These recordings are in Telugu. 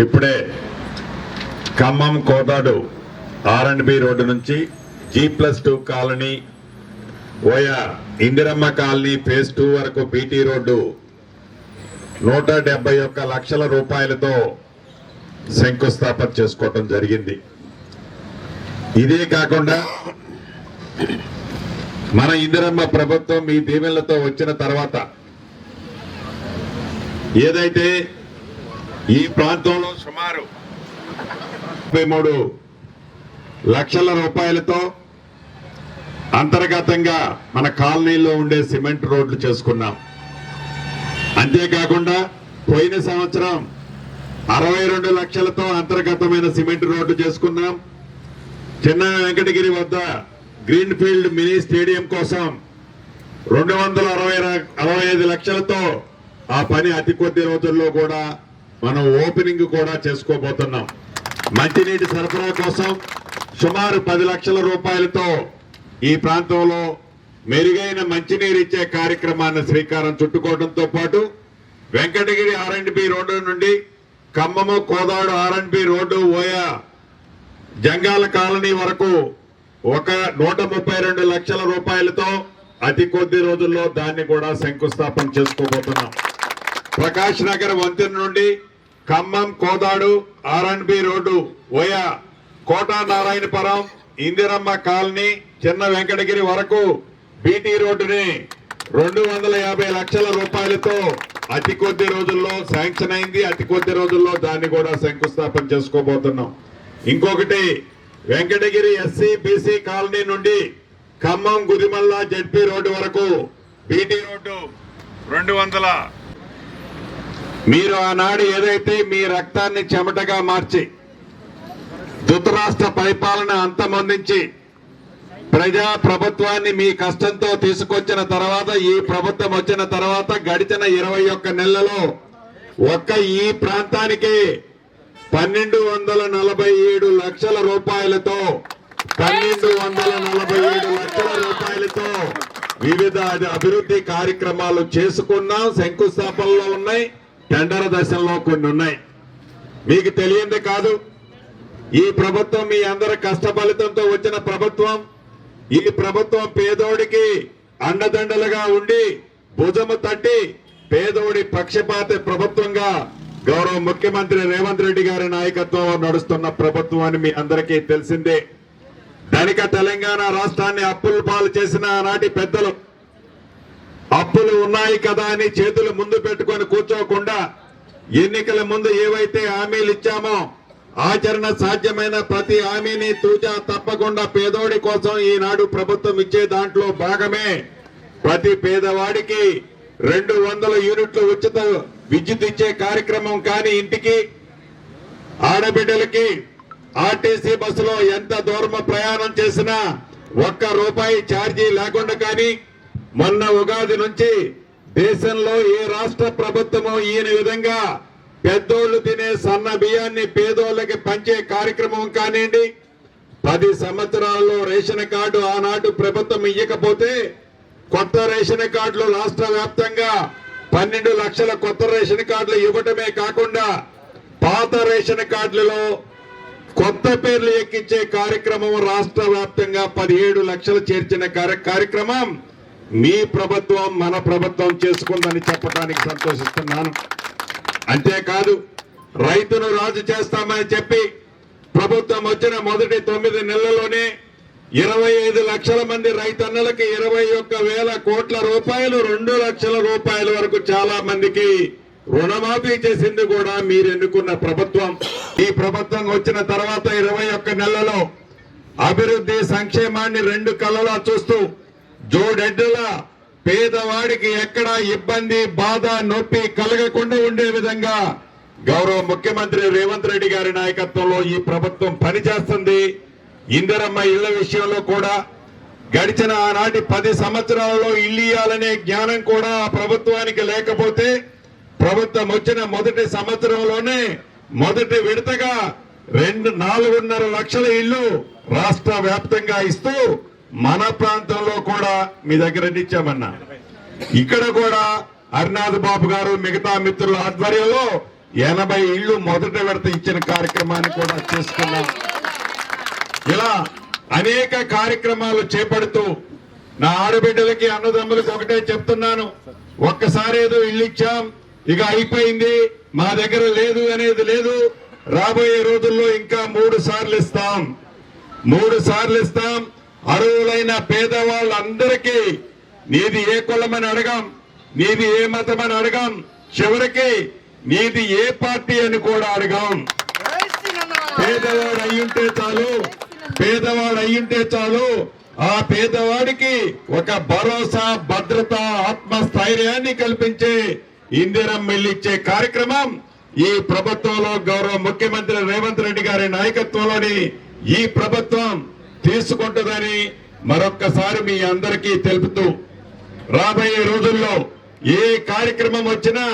ఇప్పుడే ఖమ్మం కోదాడు R&B రోడ్డు నుంచి G+2 colony via Indiramma colony phase 2 వరకు బీటీ రోడ్డు 171 లక్షల రూపాయలతో శంకుస్థాపన చేసుకోవటం జరిగింది. ఇదే కాకుండా మన ఇందిరమ్మ ప్రభుత్వం మీ దీవెనలతో వచ్చిన తర్వాత ఏదైతే ఈ ప్రాంతంలో సుమారు 33 లక్షల రూపాయలతో అంతర్గతంగా మన కాలనీలో ఉండే సిమెంట్ రోడ్లు చేసుకున్నాం. అంతేకాకుండా పోయిన సంవత్సరం 62 లక్షలతో అంతర్గతమైన సిమెంట్ రోడ్లు చేసుకున్నాం. చిన్న వెంకటగిరి వద్ద గ్రీన్ ఫీల్డ్ మినీ స్టేడియం కోసం 265 లక్షలతో ఆ పని అతి కొద్ది రోజుల్లో కూడా మనం ఓపెనింగ్ కూడా చేసుకోబోతున్నాం. మంచినీటి సరఫరా కోసం సుమారు 10 లక్షల రూపాయలతో ఈ ప్రాంతంలో మెరుగైన మంచినీరు ఇచ్చే కార్యక్రమాన్ని శ్రీకారం చుట్టుకోవడంతో పాటు వెంకటగిరి R&B రోడ్డు నుండి Khammam Kodad R&B road via Jangala colony వరకు 132 లక్షల రూపాయలతో అతి కొద్ది రోజుల్లో దాన్ని కూడా శంకుస్థాపన చేసుకోబోతున్నాం. ప్రకాష్ నగర్ వంతెన నుండి Khammam Kodad R&B road via Kota Narayanapuram Indiramma colony Chinna Venkatagiri వరకు బీటీ రోడ్డుని 250 లక్షల రూపాయలతో అతి కొద్ది రోజుల్లో శాంక్షన్ అయింది. అతి కొద్ది రోజుల్లో దాన్ని కూడా శంకుస్థాపన చేసుకోబోతున్నాం. ఇంకొకటి వెంకటగిరి ఎస్సీ బీసీ కాలనీ నుండి ఖమ్మం గుదిమల్ల జడ్పీ రోడ్డు వరకు బీటీ రోడ్డు 200. మీరు ఆనాడు ఏదైతే మీ రక్తాన్ని చెమటగా మార్చి ధృతరాష్ట్ర పరిపాలన అంతమొందించి ప్రజా ప్రభుత్వాన్ని మీ కష్టంతో తీసుకొచ్చిన తర్వాత ఈ ప్రభుత్వం వచ్చిన తర్వాత గడిచిన 21 నెలలలో ఒక్క ఈ ప్రాంతానికి 1247 లక్షల రూపాయలతో 1247 లక్షల రూపాయలతో వివిధ అభివృద్ధి కార్యక్రమాలు చేసుకున్నాం. శంకుస్థాపనలో ఉన్నాయి, టెండర్ దశల్లో కొన్ని ఉన్నాయి. మీకు తెలియంది కాదు, ఈ ప్రభుత్వం మీ అందరి కష్ట ఫలితంతో వచ్చిన ప్రభుత్వం. ఈ ప్రభుత్వం పేదోడికి అండదండలుగా ఉండి భుజము తట్టి పేదోడి పక్షపాత ప్రభుత్వంగా గౌరవ ముఖ్యమంత్రి రేవంత్ రెడ్డి గారి నాయకత్వంలో నడుస్తున్న ప్రభుత్వం అని మీ అందరికీ తెలిసిందే. ధనిక తెలంగాణ రాష్ట్రాన్ని అప్పుల పాలు చేసిన ఆనాటి పెద్దలు అప్పులు ఉన్నాయి కదా అని చేతులు ముందు పెట్టుకొని కూర్చోకుండా ఎన్నికల ముందు ఏవైతే హామీలు ఇచ్చామో ఆచరణ సాధ్యమైన ప్రతి హామీని తూచా తప్పకుండా పేదోడి కోసం ఈనాడు ప్రభుత్వం ఇచ్చే దాంట్లో భాగమే ప్రతి పేదవాడికి 200 యూనిట్లు ఉచిత విద్యుత్ ఇచ్చే కార్యక్రమం. కానీ ఇంటికి ఆడబిడ్డలకి ఆర్టీసీ బస్సులో ఎంత దూరం ప్రయాణం చేసినా ₹1 ఛార్జీ లేకుండా, కానీ మొన్న ఉగాది నుంచి దేశంలో ఏ రాష్ట్ర ప్రభుత్వమో ఈయన విధంగా పెద్దోళ్లు తినే సన్న బియ్యాన్ని పేదోళ్ళకి పంచే కార్యక్రమం కానివ్వండి. 10 సంవత్సరాల్లో రేషన్ కార్డు ఆనాడు ప్రభుత్వం ఇవ్వకపోతే కొత్త రేషన్ కార్డులు రాష్ట్ర వ్యాప్తంగా 12 లక్షల కొత్త రేషన్ కార్డులు ఇవ్వటమే కాకుండా పాత రేషన్ కార్డులలో కొత్త పేర్లు ఎక్కించే కార్యక్రమం రాష్ట్ర వ్యాప్తంగా 17 లక్షలు చేర్చిన కార్యక్రమం మీ ప్రభుత్వం మన ప్రభుత్వం చేసుకుందని చెప్పడానికి సంతోషిస్తున్నాను. అంతేకాదు, రైతును రాజు చేస్తామని చెప్పి ప్రభుత్వం వచ్చిన మొదటి 9 నెలల్లోనే 25 లక్షల మంది రైతన్నలకి 21,000 కోట్ల రూపాయలు 2 లక్షల రూపాయల వరకు చాలా మందికి రుణమాఫీ చేసింది కూడా మీరు ఎన్నుకున్న ప్రభుత్వం. ఈ ప్రభుత్వం వచ్చిన తర్వాత 21 నెలల్లో అభివృద్ధి సంక్షేమాన్ని 2 కళ్ళలా చూస్తూ జోడెడ్డలా పేదవాడికి ఎక్కడా ఇబ్బంది బాధ నొప్పి కలగకుండా ఉండే విధంగా గౌరవ ముఖ్యమంత్రి రేవంత్ రెడ్డి గారి నాయకత్వంలో ఈ ప్రభుత్వం పనిచేస్తుంది. ఇందిరమ్మ ఇళ్ల విషయంలో కూడా గడిచిన ఆనాటి 10 సంవత్సరాలలో ఇల్లు ఇయ్యాలనే జ్ఞానం కూడా ఆ ప్రభుత్వానికి లేకపోతే ప్రభుత్వం వచ్చిన మొదటి సంవత్సరంలోనే మొదటి విడతగా 4.5 లక్షల ఇళ్లు రాష్ట్ర వ్యాప్తంగా ఇస్తూ మన ప్రాంతంలో కూడా మీ దగ్గర ఇచ్చామన్నా. ఇక్కడ కూడా హరినాథ్ బాబు గారు మిగతా మిత్రుల ఆధ్వర్యంలో 80 ఇళ్లు మొదట విడత ఇచ్చిన కార్యక్రమాన్ని కూడా చేసుకున్నాం. ఇలా అనేక కార్యక్రమాలు చేపడుతూ నా ఆడబిడ్డలకి అన్నదమ్ములకు ఒకటే చెప్తున్నాను, ఒక్కసారి ఏదో ఇల్లు ఇచ్చాం ఇక అయిపోయింది మా దగ్గర లేదు అనేది లేదు. రాబోయే రోజుల్లో ఇంకా 3 సార్లు ఇస్తాం. 3 సార్లు ఇస్తాం. అర్హులైన పేదవాళ్ళందరికీ నీది ఏ కులమని అడగాం, నీది ఏ మతమని అడగాం, చివరికి నీది ఏ పార్టీ అని కూడా అడగాం. పేదవాడు అయ్యుంటే చాలు, పేదవాడు అయ్యుంటే చాలు. ఆ పేదవాడికి ఒక భరోసా, భద్రత, ఆత్మస్థైర్యాన్ని కల్పించే ఇందిరమ్మ ఇల్లు ఇచ్చే కార్యక్రమం ఈ ప్రభుత్వంలో గౌరవ ముఖ్యమంత్రి రేవంత్ రెడ్డి గారి నాయకత్వంలోని ఈ ప్రభుత్వం తీసుకుంటుందని మరొక్కసారి మీ అందరికీ తెలుపుతూ, రాబోయే రోజుల్లో ఏ కార్యక్రమం వచ్చినా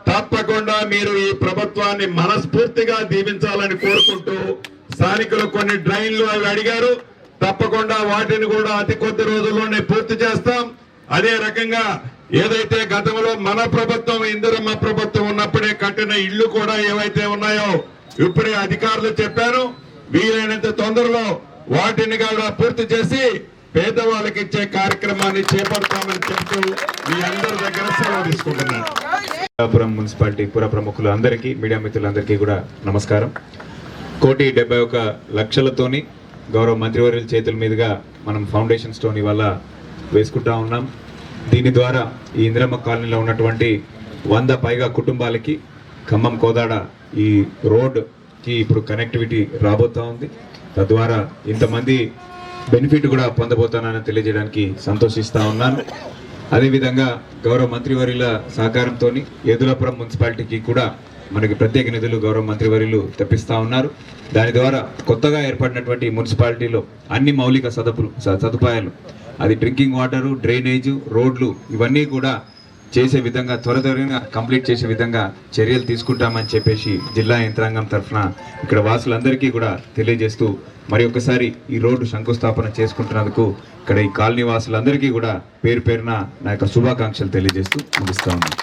తప్పకుండా మీరు ఈ ప్రభుత్వాన్ని మనస్ఫూర్తిగా దీవించాలని కోరుకుంటూ, స్థానికులు కొన్ని డ్రైన్లు అవి అడిగారు, తప్పకుండా వాటిని కూడా అతి కొద్ది రోజుల్లోనే పూర్తి చేస్తాం. అదే రకంగా ఏదైతే గతంలో మన ప్రభుత్వం ఇందిరమ్మ ప్రభుత్వం ఉన్నప్పుడే కట్టిన ఇళ్లు కూడా ఏవైతే ఉన్నాయో ఇప్పుడే అధికారులు చెప్పారు, వీలైనంత తొందరలో వాటిని కూడా పూర్తి చేసి పేదవాళ్ళకి ఇచ్చే కార్యక్రమాన్ని చేపడతామని చెప్తూ మీ అందరి దగ్గర సెలవు తీసుకుంటున్నాను. పురం మున్సిపాలిటీ పుర ప్రముఖులు అందరికీ, మీడియా మిత్రులందరికీ కూడా నమస్కారం. 1,71,00,000తోని గౌరవ మంత్రివర్యుల చేతుల మీదుగా మనం ఫౌండేషన్ స్టోన్ ఇవాళ వేసుకుంటా ఉన్నాం. దీని ద్వారా ఈ ఇందిరమ్మ కాలనీలో ఉన్నటువంటి 100 పైగా కుటుంబాలకి ఖమ్మం కోదాడ ఈ రోడ్కి ఇప్పుడు కనెక్టివిటీ రాబోతా ఉంది. తద్వారా ఇంతమంది బెనిఫిట్ కూడా పొందబోతానని తెలియజేయడానికి సంతోషిస్తా ఉన్నాను. అదేవిధంగా గౌరవ మంత్రివర్యుల సహకారంతో ఏదులాపురం మున్సిపాలిటీకి కూడా మనకి ప్రత్యేక నిధులు గౌరవ మంత్రివర్యులు తెప్పిస్తా ఉన్నారు. దాని ద్వారా కొత్తగా ఏర్పడినటువంటి మున్సిపాలిటీలో అన్ని మౌలిక సదుపాయాలు, అది డ్రింకింగ్ వాటరు, డ్రైనేజు, రోడ్లు ఇవన్నీ కూడా చేసే విధంగా త్వరగా కంప్లీట్ చేసే విధంగా చర్యలు తీసుకుంటామని చెప్పేసి జిల్లా యంత్రాంగం తరఫున ఇక్కడ వాసులందరికీ కూడా తెలియజేస్తూ, మరి ఒకసారి ఈ రోడ్డు శంకుస్థాపన చేసుకుంటున్నందుకు ఇక్కడ ఈ కాలనీ వాసులందరికీ కూడా పేరు పేరున నా యొక్క శుభాకాంక్షలు తెలియజేస్తూ ముగిస్తా ఉన్నాను.